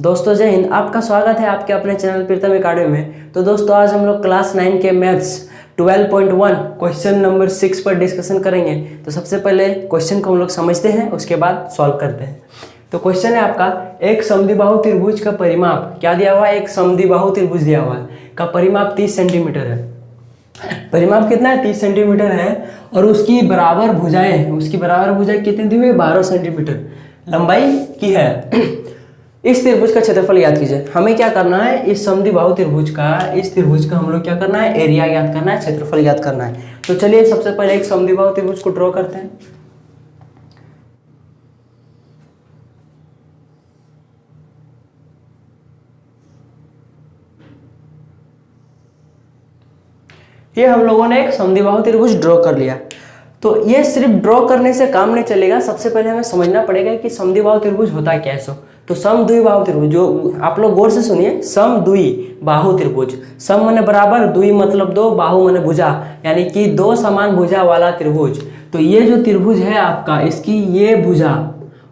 दोस्तों जय हिंद। आपका स्वागत है आपके अपने चैनल प्रीतम अकाडमी में। तो दोस्तों आज हम लोग क्लास 9 के मैथ्स 12.1 क्वेश्चन नंबर 6 पर डिस्कशन करेंगे। तो सबसे पहले क्वेश्चन को हम लोग समझते हैं, उसके बाद सॉल्व करते हैं। तो क्वेश्चन है आपका, एक समद्विबाहु त्रिभुज का परिमाप क्या दिया हुआ है। एक समद्विबाहु त्रिभुज दिया हुआ है का परिमाप 30 सेंटीमीटर है। परिमाप कितना है, 30 सेंटीमीटर है। और उसकी बराबर भुजाएं कितनी दी हुई है, 12 सेंटीमीटर लंबाई की है। इस त्रिभुज का क्षेत्रफल याद कीजिए। हमें क्या करना है, इस समद्विबाहु त्रिभुज का हम लोग क्या करना है, एरिया याद करना है, क्षेत्रफल याद करना है। तो चलिए सबसे पहले एक समद्विबाहु त्रिभुज को ड्रॉ करते हैं। ये हम लोगों ने एक समद्विबाहु त्रिभुज ड्रॉ कर लिया। तो ये सिर्फ ड्रॉ करने से काम नहीं चलेगा, सबसे पहले हमें समझना पड़ेगा कि समद्विबाहु त्रिभुज होता क्या है। तो समद्विबाहु त्रिभुज, जो आप लोग गौर से सुनिए, समद्विबाहु त्रिभुज। सम माने बराबर, द्वि मतलब दो, बाहु माने भुजा, यानी कि दो समान भुजा वाला त्रिभुज। तो ये जो त्रिभुज है आपका, इसकी ये भुजा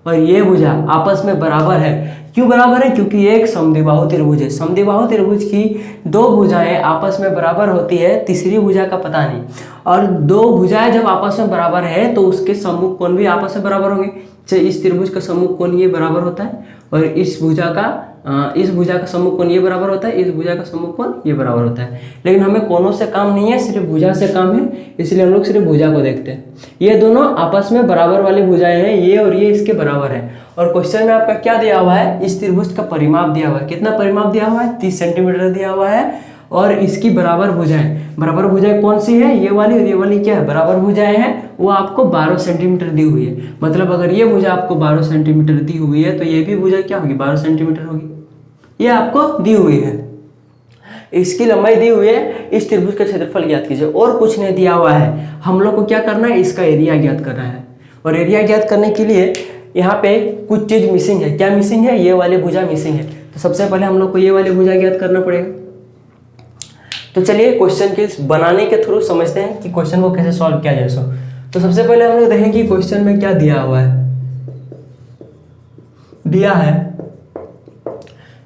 और ये भुजा आपस में बराबर है। क्यों बराबर है, क्योंकि एक समद्विबाहु त्रिभुज है। समद्विबाहु त्रिभुज की दो भुजाएं आपस में बराबर होती है, तीसरी भुजा का पता नहीं। और दो भुजाएं जब आपस में बराबर है तो उसके सम्मुख कोण भी आपस में बराबर होंगे। इस त्रिभुज का सम्मुख कोण ये बराबर होता है और इस भुजा का सम्मुख कोण ये बराबर होता है, इस भुजा का सम्मुख कोण ये बराबर होता है। लेकिन हमें कोणों से काम नहीं है, सिर्फ भुजा से काम है, इसलिए हम लोग सिर्फ भुजा को देखते हैं। ये दोनों आपस में बराबर वाली भुजाएं हैं, ये और ये इसके बराबर है। और क्वेश्चन में आपका क्या दिया हुआ है, इस त्रिभुज का परिमाप दिया हुआ है। कितना परिमाप दिया हुआ है, 30 सेंटीमीटर दिया हुआ है। और इसकी बराबर भुजाएं कौन सी है, ये वाली और ये वाली क्या है, बराबर भुजाएं हैं। वो आपको 12 सेंटीमीटर दी हुई है। मतलब अगर ये भुजा आपको 12 सेंटीमीटर दी हुई है तो ये भी भुजा क्या होगी, 12 सेंटीमीटर होगी। ये आपको दी हुई है, इसकी लंबाई दी हुई है। इस त्रिभुज का क्षेत्रफल ज्ञात कीजिए। और कुछ नहीं दिया हुआ है, हम लोग को क्या करना है, इसका एरिया ज्ञात करना है। और एरिया ज्ञात करने के लिए यहाँ पे कुछ चीज मिसिंग है। क्या मिसिंग है, ये वाली भुजा मिसिंग है। तो सबसे पहले हम लोग को ये वाली भुजा ज्ञात करना पड़ेगा। तो चलिए क्वेश्चन के बनाने के थ्रू समझते हैं कि क्वेश्चन को कैसे सॉल्व किया जाए। तो सबसे पहले हम लोग देखें कि क्वेश्चन में क्या दिया हुआ है।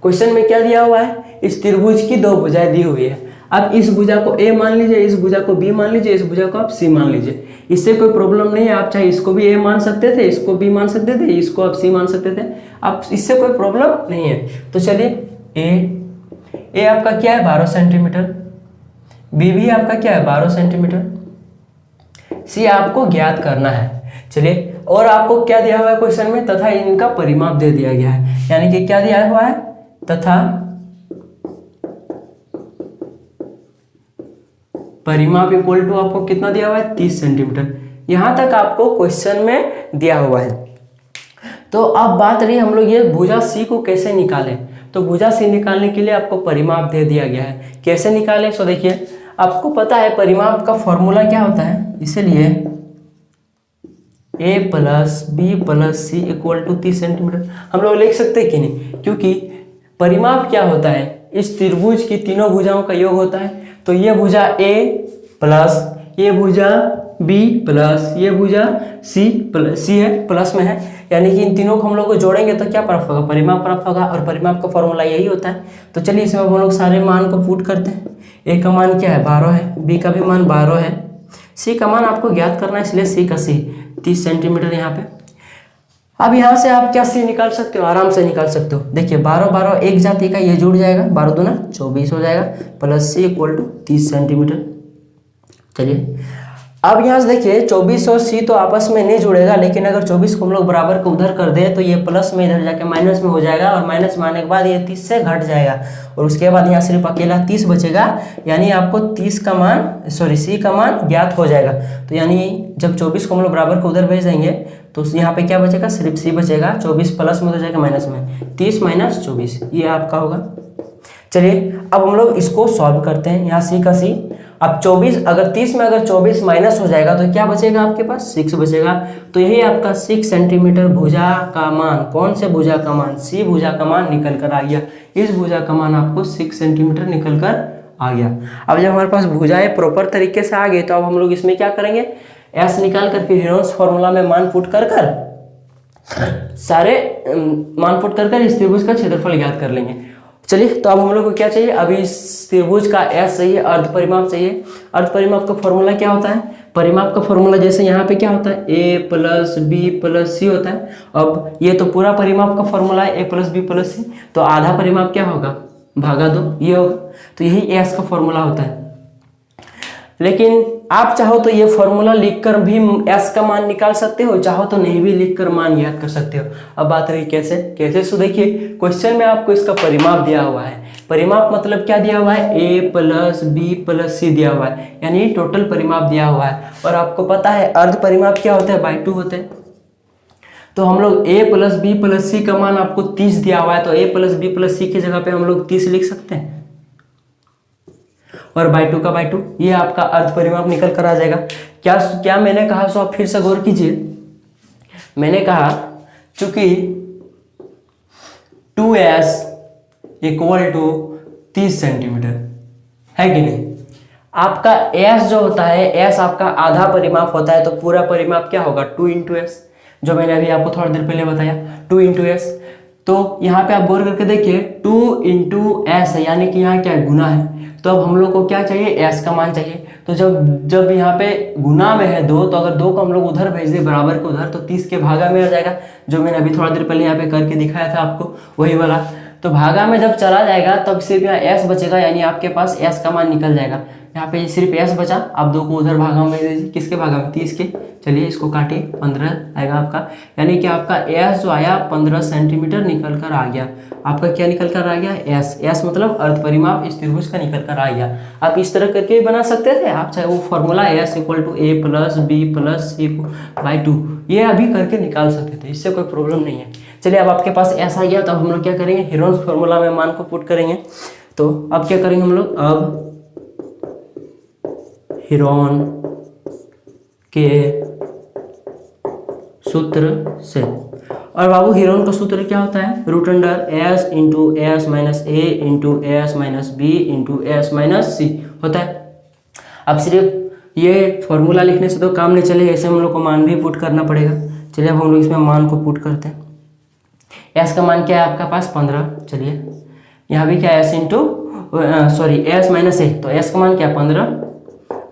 क्वेश्चन में क्या दिया हुआ है, इस त्रिभुज की दो भुजाएं दी हुई है। अब इस भुजा को ए मान लीजिए, इस भुजा को बी मान लीजिए, इस भुजा को आप सी मान लीजिए। इससे कोई प्रॉब्लम नहीं है, आप चाहे इसको भी ए मान सकते थे, इसको बी मान सकते थे, इसको आप सी मान सकते थे। आप इससे कोई प्रॉब्लम नहीं है। तो चलिए ए आपका क्या है, 12 सेंटीमीटर। बी भी आपका क्या है, 12 सेंटीमीटर। सी आपको ज्ञात करना है। चलिए, और आपको क्या दिया हुआ है क्वेश्चन में, तथा इनका परिमाप दे दिया गया है। यानी कि क्या दिया हुआ है, तथा परिमाप इक्वल टू आपको कितना दिया हुआ है, 30 सेंटीमीटर। यहां तक आपको क्वेश्चन में दिया हुआ है। तो अब बात रही हम लोग ये भुजा सी को कैसे निकालें। तो भुजा सी निकालने के लिए आपको परिमाप दे दिया गया है। कैसे निकालें, सो देखिए, आपको पता है परिमाप का फॉर्मूला क्या होता है। इसलिए a plus B plus C equal to 30 centimetre हम लोग लिख सकते हैं कि नहीं, क्योंकि परिमाप क्या होता है, इस त्रिभुज की तीनों भुजाओं का योग होता है। तो ये भुजा a प्लस ये भुजा b प्लस ये भुजा c है, प्लस में है, यानी कि इन तीनों को हम लोग को जोड़ेंगे तो क्या प्राप्त होगा, परिमाप प्राप्त होगा। और परिमाप का फॉर्मूला यही होता है। तो चलिए इसमें हम लोग सारे मान को पुट करते हैं। ए का मान क्या है, 12 है। बी का भी मान 12 है। सी का मान आपको ज्ञात करना है, इसलिए सी का सी 30 सेंटीमीटर यहाँ पे। अब यहाँ से आप क्या सी निकाल सकते हो, आराम से निकाल सकते हो। देखिए 12 12 एक जाति का, ये जुड़ जाएगा, 12 दूना 24 हो जाएगा, plus C equal to 30 centimetre. चलिए अब यहाँ से देखिए 24 और सी तो आपस में नहीं जुड़ेगा, लेकिन अगर 24 को हम लोग बराबर को उधर कर दें तो ये प्लस में इधर जाके माइनस में हो जाएगा, और माइनस में आने के बाद ये 30 से घट जाएगा, और उसके बाद यहाँ सिर्फ अकेला 30 बचेगा। यानी आपको सी का मान ज्ञात हो जाएगा। तो यानी जब 24 को हम लोग बराबर को उधर भेज देंगे तो यहाँ पे क्या बचेगा, सिर्फ सी बचेगा। 24 प्लस में हो जाएगा माइनस में, 30 माइनस 24 ये आपका होगा। चलिए अब हम लोग इसको सॉल्व करते हैं। यहाँ सी का सी, अब 24 अगर 30 में अगर 24 माइनस हो जाएगा तो क्या बचेगा आपके पास, 6 बचेगा। तो यही आपका 6 सेंटीमीटर भुजा का मान, कौन से भुजा का मान, सी भुजा का मान निकल कर आ गया। इस भुजा का मान आपको 6 सेंटीमीटर निकल कर आ गया। अब जब हमारे पास भुजाएं प्रॉपर तरीके से आ गई तो अब हम लोग इसमें क्या करेंगे, एस निकाल कर फिर हेरोन्स फॉर्मूला में मान पुट कर सारे मान पुट कर इस त्रिभुज का क्षेत्रफल ज्ञात कर लेंगे। चलिए, तो अब हम लोग को क्या चाहिए, अभी इस त्रिभुज का एस चाहिए, अर्ध परिमाप चाहिए। अर्ध परिमाप का फॉर्मूला क्या होता है, परिमाप का फॉर्मूला जैसे यहाँ पे क्या होता है, a प्लस बी प्लस सी होता है। अब ये तो पूरा परिमाप का फॉर्मूला है, a प्लस बी प्लस सी, तो आधा परिमाप क्या होगा, भागा दो, ये होगा। तो यही एस का फॉर्मूला होता है। लेकिन आप चाहो तो ये फॉर्मूला लिखकर भी एस का मान निकाल सकते हो, चाहो तो नहीं भी लिखकर मान ज्ञात कर सकते हो। अब बात रही कैसे, सो देखिए क्वेश्चन में आपको इसका परिमाप दिया हुआ है। परिमाप मतलब क्या दिया हुआ है, a प्लस बी प्लस सी दिया हुआ है, यानी टोटल परिमाप दिया हुआ है। और आपको पता है अर्ध परिमाप क्या होता है, बाई 2 होते हैं। तो हम लोग a प्लस बी प्लस सी का मान आपको 30 दिया हुआ है, तो a प्लस बी प्लस सी की जगह पे हम लोग 30 लिख सकते हैं, और बाई 2 का बाई 2, ये आपका अर्ध परिमाप निकल कर आ जाएगा। क्या मैंने कहा, सो आप फिर से गौर कीजिए। मैंने कहा चूंकि 2s इक्वल टू 30 सेंटीमीटर है कि नहीं। आपका s जो होता है, s आपका आधा परिमाप होता है, तो पूरा परिमाप क्या होगा, 2 इंटू एस, जो मैंने अभी आपको थोड़ा देर पहले बताया, 2 इंटू एस। तो यहाँ पे आप गौर करके देखिए 2 इंटू एस है, यानी कि यहाँ क्या है, गुना है। तो अब हम लोग को क्या चाहिए, एस का मान चाहिए। तो जब यहाँ पे गुना में है 2, तो अगर 2 को हम लोग उधर भेज दे बराबर को उधर, तो 30 के भागा में आ जाएगा, जो मैंने अभी थोड़ा देर पहले यहाँ पे करके दिखाया था आपको, वही वाला। तो भागा में जब चला जाएगा तब सिर्फ यहाँ एस बचेगा, यानी आपके पास एस का मान निकल जाएगा। यहाँ पे सिर्फ एस बचा, आप 2 को उधर भागा में भेज दीजिए, किसके भागा में, 30 के। चलिए इसको काटिए, 15 आएगा आपका, यानी कि आपका एस जो आया 15 सेंटीमीटर निकल कर आ गया। आपका क्या निकल कर आ गया, एस मतलब अर्ध परिमाप इस त्रिभुज का निकल कर आ गया। आप इस तरह करके भी बना सकते थे, आप चाहे वो formula S equal to a plus B plus C by 2, ये अभी करके निकाल सकते थे, इससे कोई प्रॉब्लम नहीं है। चलिए, अब आपके पास एस आ गया, तो अब हम लोग क्या करेंगे, हीरोन्स फॉर्मूला में मान को पुट करेंगे। तो अब क्या करेंगे हम लोग, अब हीरोन के सूत्र से, और बाबू हीरोन का सूत्र क्या होता है, root under S into S minus A into S minus B into S minus C होता है। अब सिर्फ ये फॉर्मूला लिखने से तो काम नहीं चलेगा, ऐसे हम लोग को मान भी पुट करना पड़ेगा। चलिए अब हम लोग इसमें मान को पुट करते हैं। एस का मान क्या है आपका पास, 15। चलिए यहाँ भी क्या है, एस इंटू एस माइनस ए, तो एस का मान क्या है 15,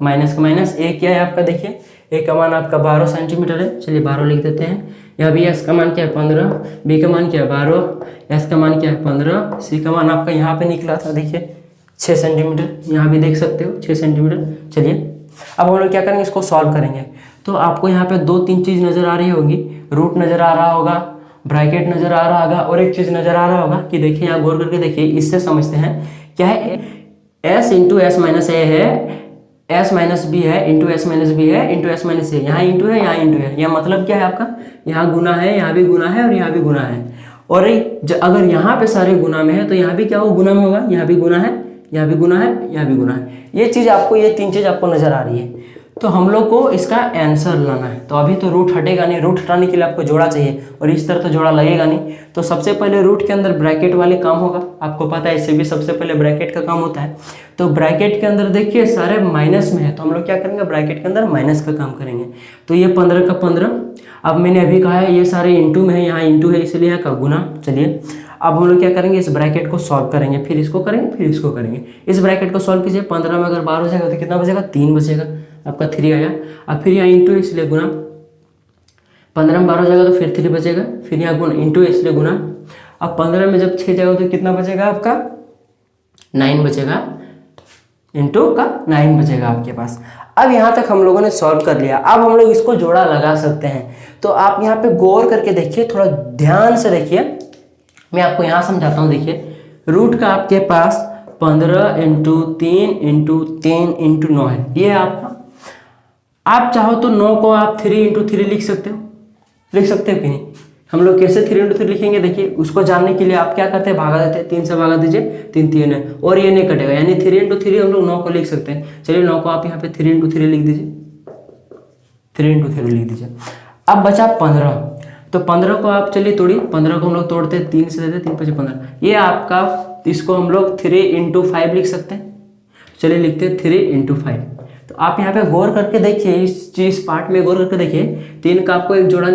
माइनस का माइनस, ए क्या है आपका, देखिए ए का मान आपका 12 सेंटीमीटर है। चलिए 12 लिख देते हैं। यहाँ भी एस का मान क्या है 15, बी का मान क्या है 12, एस का मान क्या है 15, सी का मान आपका यहाँ पे निकला था, देखिए 6 सेंटीमीटर, यहाँ भी देख सकते हो 6 सेंटीमीटर। चलिए अब हम लोग क्या करेंगे, इसको सॉल्व करेंगे। तो आपको यहाँ पे 2-3 चीज़ नज़र आ रही होगी, रूट नज़र आ रहा होगा, ब्रैकेट नज़र आ रहा होगा, और एक चीज़ नज़र आ रहा होगा कि देखिए यहाँ गौर करके देखिए, इससे समझते हैं क्या है, एस इंटू एस माइनस ए है, एस माइनस बी है, इंटू एस माइनस बी है, इंटू एस माइनस ए, यहाँ इंटू है, यहाँ इंटू है। यह मतलब क्या है आपका, यहाँ गुना है, यहाँ भी गुना है, और यहाँ भी गुना है। और अगर यहाँ पे सारे गुना में है, तो यहाँ भी क्या होगा, गुना में होगा, यहाँ भी गुना है, यहाँ भी गुना है, यहाँ भी गुना है। ये चीज़ आपको, ये 3 चीज़ आपको नज़र आ रही है। तो हम लोग को इसका आंसर लाना है। तो अभी तो रूट हटेगा नहीं, रूट हटाने के लिए आपको जोड़ा चाहिए, और इस तरह तो जोड़ा लगेगा नहीं। तो सबसे पहले रूट के अंदर ब्रैकेट वाले काम होगा, आपको पता है इससे भी सबसे पहले ब्रैकेट का काम होता है। तो ब्रैकेट के अंदर देखिए सारे माइनस में है, तो हम लोग क्या करेंगे, ब्रैकेट के अंदर माइनस का काम करेंगे। तो ये 15 का 15, अब मैंने अभी कहा है ये सारे इंटू में है, यहाँ इंटू है इसलिए यहाँ का गुना। चलिए अब हम लोग क्या करेंगे, इस ब्रैकेट को सॉल्व करेंगे, फिर इसको करेंगे, फिर इसको करेंगे। इस ब्रैकेट को सॉल्व कीजिए, 15 में अगर 12 हो जाएगा तो कितना बचेगा, 3 बचेगा, आपका 3 आया। अब फिर यहाँ इंटू इसलिए गुना, 15 में 12 हो जाएगा तो फिर 3 बचेगा, फिर यहाँ गुना, इंटू इसलिए गुना। अब 15 में जब 6 जाएगा तो कितना बचेगा आपका, 9 बचेगा, इंटू का 9 बचेगा आपके पास। अब यहाँ तक हम लोगों ने सॉल्व कर लिया। अब हम लोग इसको जोड़ा लगा सकते हैं। तो आप यहाँ पे गौर करके देखिए, थोड़ा ध्यान से देखिए, मैं आपको यहाँ समझाता हूँ। देखिए रूट का आपके पास 15 इंटू 3 इंटू 3 इंटू 9 है, ये आपका। आप चाहो तो 9 को आप 3 इंटू 3 लिख सकते हो, लिख सकते हो कि नहीं। हम लोग कैसे 3 इंटू 3 लिखेंगे, देखिए उसको जानने के लिए आप क्या करते हैं, भागा देते हैं, 3 से भागा दीजिए, 3 3 है, और ये नहीं कटेगा, यानी 3 इंटू 3 हम लोग 9 को लिख सकते हैं। चलिए 9 को आप यहाँ पे 3 इंटू 3 लिख दीजिए, 3 इंटू 3 लिख दीजिए। अब बचा 15, तो 15 को आप चलिए तोड़िए, 15 को हम लोग तोड़ते हैं, 3 से देते हैं, 3 5 15, ये आपका, इसको हम लोग 3 इंटू 5 लिख सकते हैं। चलिए लिखते हैं 3 इंटू 5। तो आप यहाँ पे गौर करके देखिए, इस चीज पार्ट में गौर करके देखिए, 3 का आपको एक जोड़ा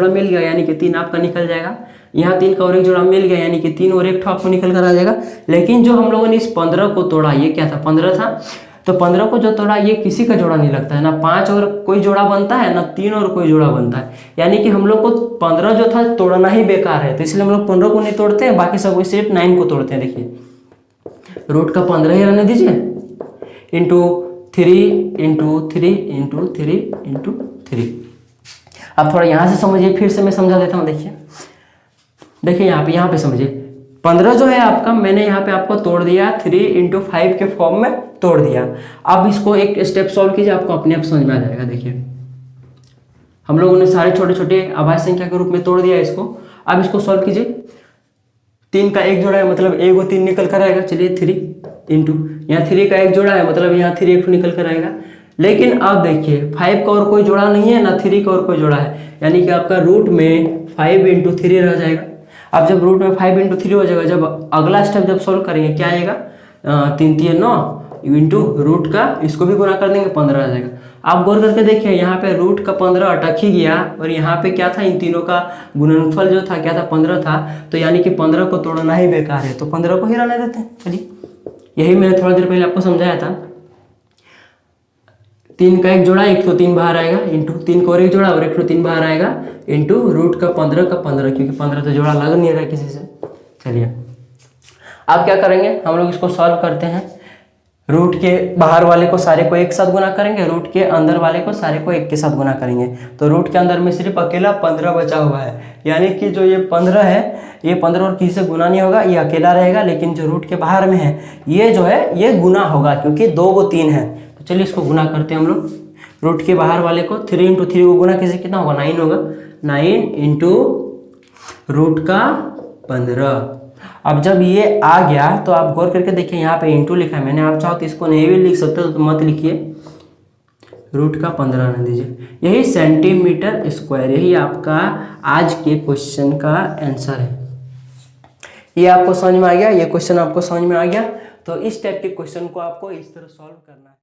मिल गया, यानी कि 3 आपका निकल जाएगा। यहाँ 3 का और एक जोड़ा मिल गया, यानी कि 3 और 1 आपको निकल कर आ जाएगा। लेकिन जो हम लोगों ने इस 15 को तोड़ा, ये क्या था 15 था, तो 15 को जो तोड़ा ये किसी का जोड़ा नहीं लगता है, ना 5 और कोई जोड़ा बनता है ना 3 और कोई जोड़ा बनता है, यानी कि हम लोग को 15 जो था तोड़ना ही बेकार है। तो इसलिए हम लोग 15 को नहीं तोड़ते हैं, बाकी सब सिर्फ 9 को तोड़ते हैं। देखिए रूट का 15 ही रहने दीजिए, इंटू 3 इंटू 3 इंटू 3 इंटू 3। अब थोड़ा यहाँ से समझिए, फिर से मैं समझा देता हूँ। देखिए यहाँ पे समझिए, 15 जो है आपका, मैंने यहाँ पे आपको तोड़ दिया 3 इंटू 5 के फॉर्म में तोड़ दिया। अब इसको एक स्टेप सॉल्व कीजिए, आपको अपने आप समझ में आ जाएगा। देखिए हम लोगों ने सारे छोटे छोटे अभाज्य संख्या के रूप में तोड़ दिया इसको। अब इसको सॉल्व कीजिए, 3 का एक जोड़ा है, मतलब 1 और 3 निकल कर आएगा। चलिए 3 इंटू यहाँ 3 का एक जोड़ा है, मतलब यहाँ 3 एक निकल कर आएगा। लेकिन अब देखिए 5 का और कोई जोड़ा नहीं है, ना 3 का और कोई जोड़ा है, यानी कि आपका रूट में 5 इंटू 3 रह जाएगा। अब जब रूट में 5 इंटू 3 हो जाएगा, जब अगला स्टेप जब सॉल्व करेंगे क्या आएगा, 3 3 9 इंटू रूट का इसको भी गुना कर देंगे, 15 आ जाएगा। आप गौर करके देखिए, यहाँ पे रूट का 15 अटक ही गया, और यहाँ पे क्या था, इन तीनों का गुणनफल जो था क्या था, 15 था। तो यानी कि 15 को तोड़ना ही बेकार है, तो 15 को ही रहने देते हैं। चलिए यही मैंने थोड़ी देर पहले आपको समझाया था। 3 का एक जोड़ा, 1 तो 3 बाहर आएगा, इंटू 3 का और एक जोड़ा और 1 तो 3 बाहर आएगा, इंटू रूट का 15 का 15, क्योंकि 15 तो जोड़ा लग नहीं रहा किसी से। चलिए आप क्या करेंगे, हम लोग इसको सॉल्व करते हैं। रूट के बाहर वाले को सारे को एक साथ गुना करेंगे, रूट के अंदर वाले को सारे को एक के साथ गुना करेंगे। तो रूट के अंदर में सिर्फ अकेला 15 बचा हुआ है, यानी कि जो ये 15 है, ये 15 और किसी से गुना नहीं होगा, ये अकेला रहेगा। लेकिन जो रूट के बाहर में है ये जो है ये गुना होगा, क्योंकि 2 को 3 है। तो चलिए इसको गुना करते हैं हम लोग। रूट के बाहर वाले को 3 इंटू 3 को गुना किसी कितना होगा, 9 होगा। 9 इंटू रूट का 15। अब जब ये आ गया तो आप गौर करके देखिए, यहाँ पे इंटू लिखा है मैंने, आप चाहो तो इसको नहीं भी लिख सकते हो, तो मत लिखिए, रूट का 15 आने दीजिए। यही सेंटीमीटर स्क्वायर, यही आपका आज के क्वेश्चन का आंसर है। ये आपको समझ में आ गया, ये क्वेश्चन आपको समझ में आ गया। तो इस टाइप के क्वेश्चन को आपको इस तरह सॉल्व करना है।